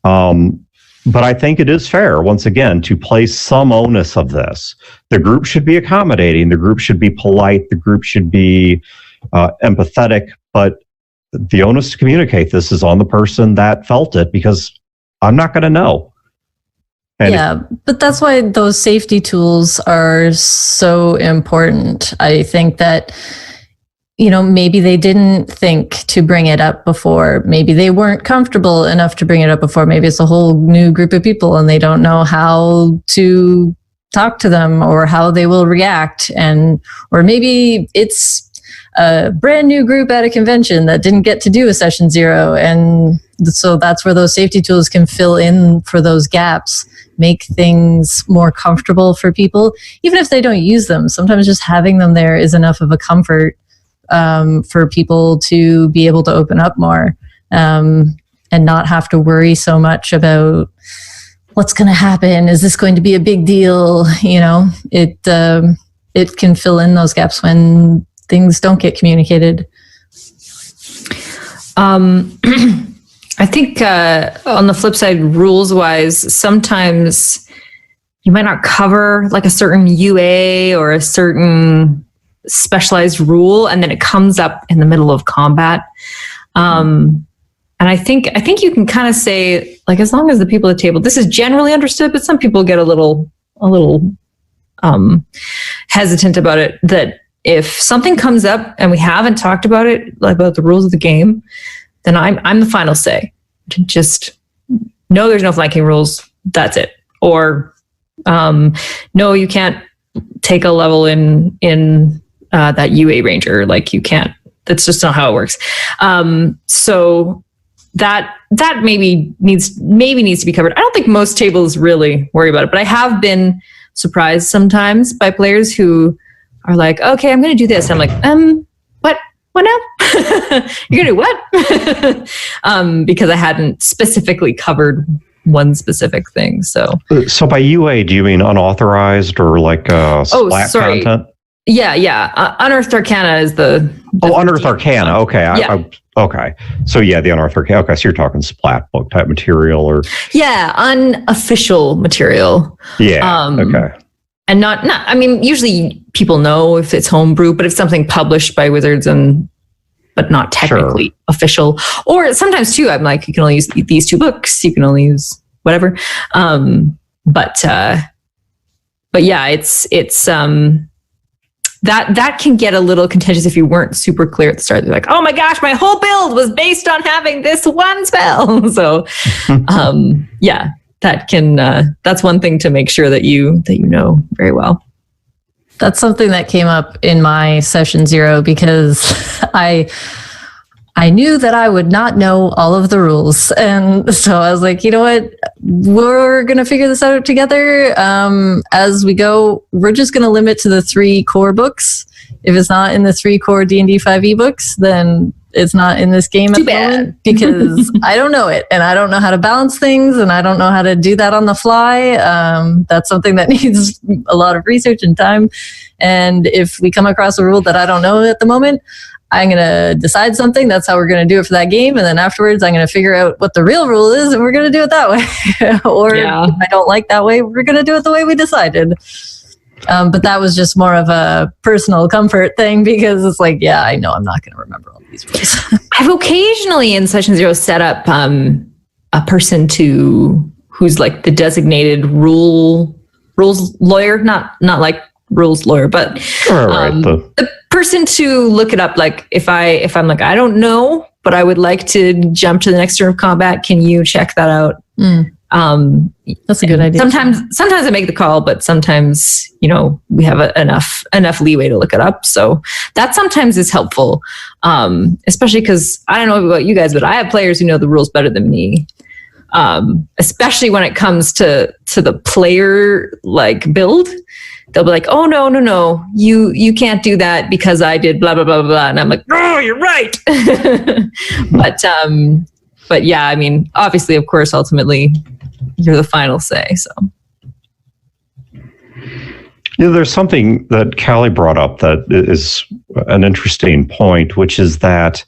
But I think it is fair, once again, to place some onus of this. The group should be accommodating. The group should be polite. The group should be empathetic. But the onus to communicate this is on the person that felt it, because I'm not going to know. And but that's why those safety tools are so important. I think that, maybe they didn't think to bring it up before. Maybe they weren't comfortable enough to bring it up before. Maybe it's a whole new group of people and they don't know how to talk to them or how they will react. Or maybe it's a brand new group at a convention that didn't get to do a session 0. And so that's where those safety tools can fill in for those gaps, make things more comfortable for people, even if they don't use them. Sometimes just having them there is enough of a comfort for people to be able to open up more, and not have to worry so much about what's going to happen. Is this going to be a big deal? It can fill in those gaps when things don't get communicated. I think on the flip side, rules wise, sometimes you might not cover like a certain UA or a certain specialized rule, and then it comes up in the middle of combat. And I think you can kind of say, like, as long as the people at the table, this is generally understood, but some people get a little hesitant about it, that if something comes up and we haven't talked about it, like about the rules of the game, then I'm the final say. Just no, there's no flanking rules. That's it. Or no, you can't take a level in that UA ranger. Like, you can't. That's just not how it works. So that maybe needs to be covered. I don't think most tables really worry about it, but I have been surprised sometimes by players who are like, okay, I'm going to do this. I'm like, what now? You're gonna do what? Because I hadn't specifically covered one specific thing. So by UA, do you mean unauthorized or like splat content? Yeah. Unearthed Arcana is the Unearthed Arcana. Okay. Okay. So the Unearthed Arcana. Okay. So you're talking splat book type material, or unofficial material. Yeah. Okay. And not, I mean, usually people know if it's homebrew, but if something published by Wizards but not technically official, or sometimes too, I'm like, you can only use these 2 books, you can only use whatever. But yeah, it's that can get a little contentious if you weren't super clear at the start. They're like, oh my gosh, my whole build was based on having this one spell. So, that can that's one thing to make sure that you know very well. That's something that came up in my session 0 because I knew that I would not know all of the rules. And so I was like, you know what, we're going to figure this out together. As we go, we're just going to limit to the 3 core books. If it's not in the 3 core D&D 5e books, then it's not in this game at the moment because I don't know it and I don't know how to balance things and I don't know how to do that on the fly. That's something that needs a lot of research and time. And if we come across a rule that I don't know at the moment, I'm going to decide something. That's how we're going to do it for that game. And then afterwards, I'm going to figure out what the real rule is and we're going to do it that way. Or if I don't like that way, we're going to do it the way we decided. But that was just more of a personal comfort thing because it's like, yeah, I know I'm not going to remember all these rules. I've occasionally in Session Zero set up a person who's like the designated rules lawyer, not like rules lawyer, but the person to look it up. Like if I'm like, I don't know, but I would like to jump to the next turn of combat. Can you check that out? That's a good idea. Sometimes I make the call, but sometimes, we have enough leeway to look it up. So that sometimes is helpful. Especially because I don't know about you guys, but I have players who know the rules better than me. Especially when it comes to the player like build. They'll be like, oh, no, you can't do that because I did blah, blah, blah, blah. And I'm like, oh, you're right. But yeah, I mean, obviously, of course, ultimately, you're the final say. So, there's something that Callie brought up that is an interesting point, which is that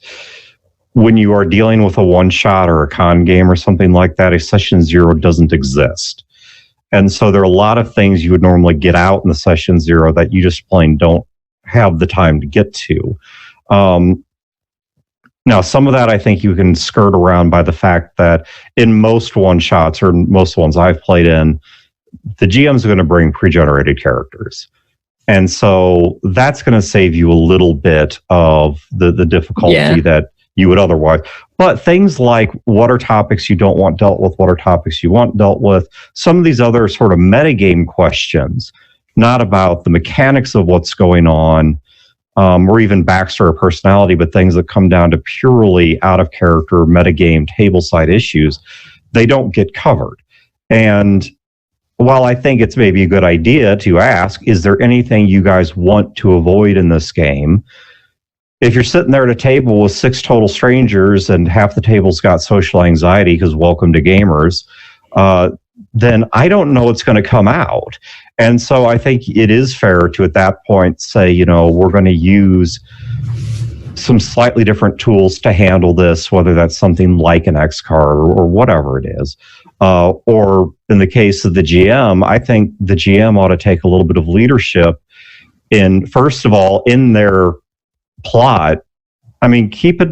when you are dealing with a one-shot or a con game or something like that, a Session Zero doesn't exist. And so there are a lot of things you would normally get out in the Session Zero that you just plain don't have the time to get to. Now, some of that I think you can skirt around by the fact that in most one-shots or most ones I've played in, the GMs are going to bring pre-generated characters. And so that's going to save you a little bit of the difficulty that you would otherwise. But things like what are topics you don't want dealt with, what are topics you want dealt with, some of these other sort of metagame questions, not about the mechanics of what's going on, or even backstory or personality, but things that come down to purely out of character, metagame, tableside issues, they don't get covered. And while I think it's maybe a good idea to ask, is there anything you guys want to avoid in this game? If you're sitting there at a table with 6 total strangers and half the table's got social anxiety because welcome to gamers, then I don't know what's going to come out. And so I think it is fair to, at that point, say, we're going to use some slightly different tools to handle this, whether that's something like an X card or whatever it is. Or in the case of the GM, I think the GM ought to take a little bit of leadership in, first of all, in their plot. I mean, keep it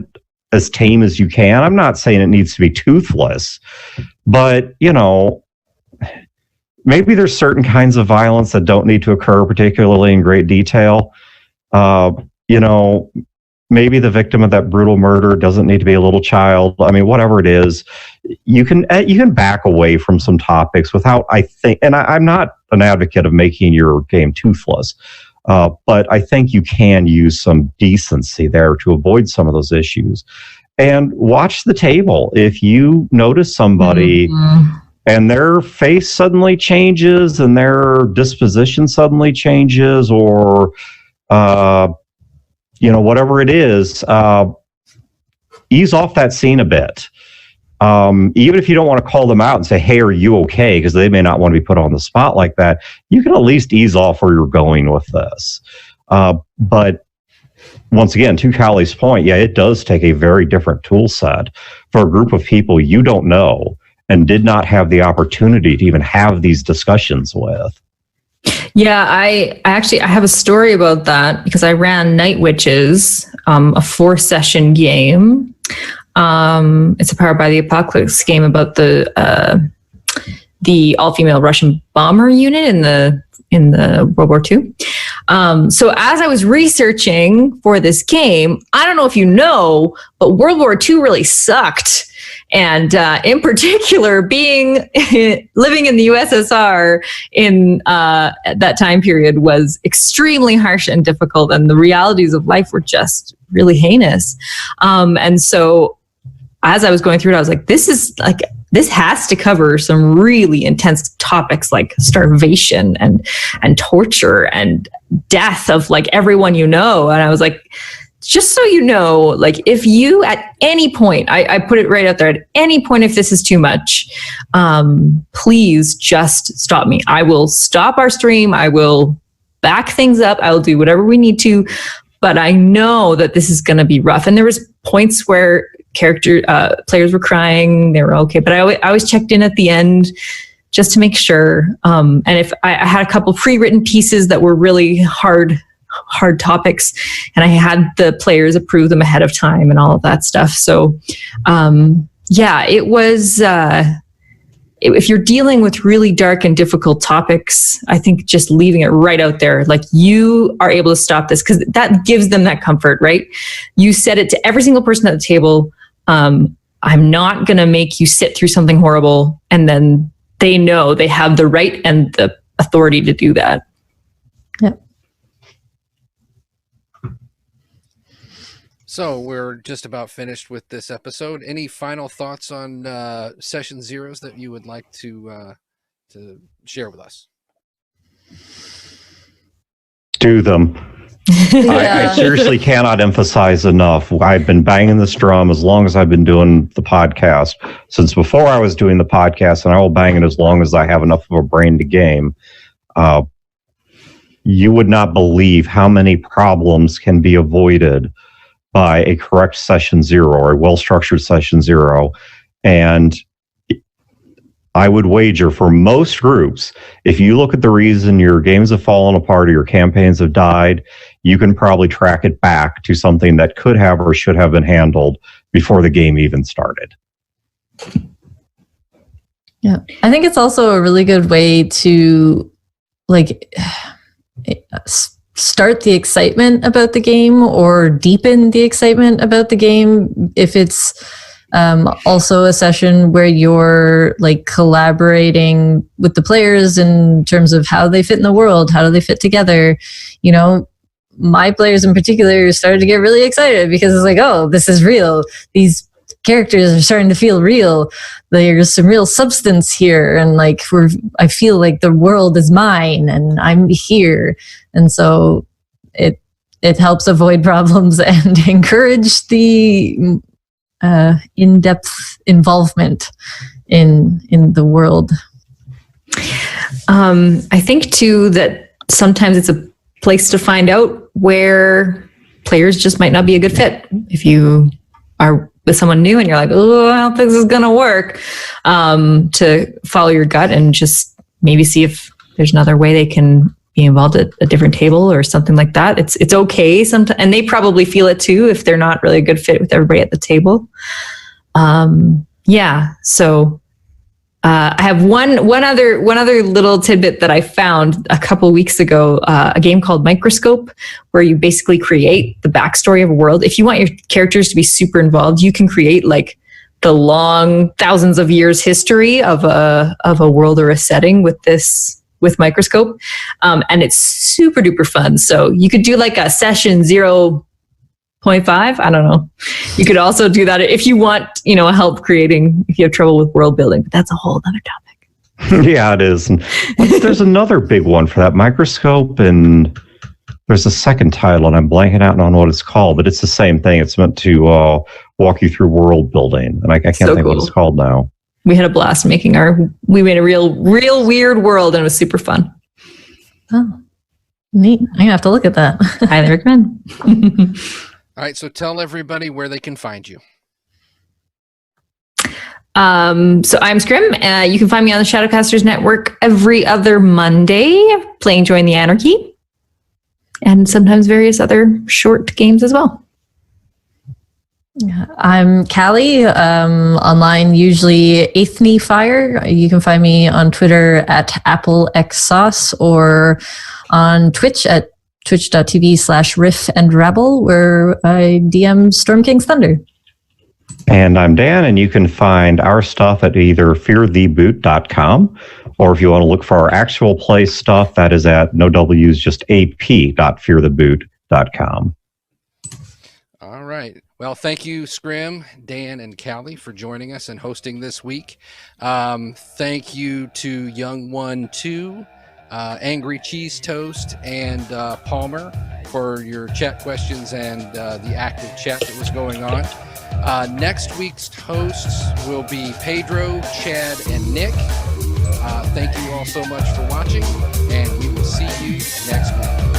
as tame as you can. I'm not saying it needs to be toothless, but, maybe there's certain kinds of violence that don't need to occur particularly in great detail. Maybe the victim of that brutal murder doesn't need to be a little child. I mean, whatever it is, you can back away from some topics without, I think, and I'm not an advocate of making your game toothless, but I think you can use some decency there to avoid some of those issues. And watch the table. If you notice somebody and their face suddenly changes and their disposition suddenly changes, or whatever it is, ease off that scene a bit. Even if you don't want to call them out and say, hey, are you okay? Because they may not want to be put on the spot like that. You can at least ease off where you're going with this. But once again, to Callie's point, it does take a very different tool set for a group of people you don't know and did not have the opportunity to even have these discussions with. Yeah, I have a story about that because I ran Night Witches, a 4-session game. It's a Powered by the Apocalypse game about the all-female Russian bomber unit in the World War II. So as I was researching for this game, I don't know if you know, but World War II really sucked. And in particular, living in the USSR in that time period was extremely harsh and difficult, and the realities of life were just really heinous. And so, as I was going through it, I was like, this has to cover some really intense topics like starvation and torture and death of like everyone you know. And I was like, just so you know, like if you at any point, I put it right out there, at any point, if this is too much, please just stop me. I will stop our stream. I will back things up. I will do whatever we need to, but I know that this is going to be rough. And there was points where players were crying, they were okay, but I always checked in at the end just to make sure. And if I had a couple pre-written pieces that were really hard topics, and I had the players approve them ahead of time and all of that stuff. So, it was, if you're dealing with really dark and difficult topics, I think just leaving it right out there, like you are able to stop this, because that gives them that comfort, right? You said it to every single person at the table. I'm not going to make you sit through something horrible. And then they know they have the right and the authority to do that. Yep. So we're just about finished with this episode. Any final thoughts on session zeros that you would like to share with us? Do them. I seriously cannot emphasize enough. I've been banging this drum as long as I've been doing the podcast, since before I was doing the podcast, and I will bang it as long as I have enough of a brain to game. You would not believe how many problems can be avoided by a correct session zero, or a well-structured session zero. And I would wager for most groups, if you look at the reason your games have fallen apart or your campaigns have died, you can probably track it back to something that could have or should have been handled before the game even started. Yeah. I think it's also a really good way to start the excitement about the game, or deepen the excitement about the game. If it's also a session where you're like collaborating with the players in terms of how they fit in the world, how do they fit together, my players in particular started to get really excited because it's like, oh, this is real. These characters are starting to feel real. There's some real substance here, and like I feel like the world is mine and I'm here. And so it helps avoid problems and encourage the in-depth involvement in the world. I think too that sometimes it's a place to find out where players just might not be a good fit. If you are with someone new and you're like, oh, I don't think this is going to work, to follow your gut and just maybe see if there's another way they can be involved at a different table or something like that. It's okay sometimes, and they probably feel it too if they're not really a good fit with everybody at the table. So I have one other little tidbit that I found a couple weeks ago, a game called Microscope, where you basically create the backstory of a world. If you want your characters to be super involved, you can create like the long thousands of years history of a world or a setting with Microscope. And it's super duper fun. So you could do like a session 0.5. I don't know. You could also do that if you want, help creating, if you have trouble with world building, but that's a whole other topic. Yeah, it is. And there's another big one for that, Microscope, and there's a second title, and I'm blanking out on what it's called, but it's the same thing. It's meant to walk you through world building, and I can't think what it's called now. We had a blast we made a real weird world, and it was super fun. Oh, neat. I'm gonna have to look at that. Highly recommend. All right, so tell everybody where they can find you. So I'm Scrim. You can find me on the Shadowcasters Network every other Monday, playing Join the Anarchy, and sometimes various other short games as well. I'm Callie, online usually Aethne Fire. You can find me on Twitter at AppleXSauce, or on Twitch at twitch.tv/riff and rabble, where I DM Storm King's Thunder. And I'm Dan, and you can find our stuff at either feartheboot.com, or if you want to look for our actual play stuff, that is at no W's, just ap.feartheboot.com. All right. Well, thank you, Scrim, Dan, and Callie, for joining us and hosting this week. Thank you to Young One 2, Angry Cheese Toast, and Palmer for your chat questions and the active chat that was going on. Next week's hosts will be Pedro, Chad, and Nick. Thank you all so much for watching, and we will see you next week.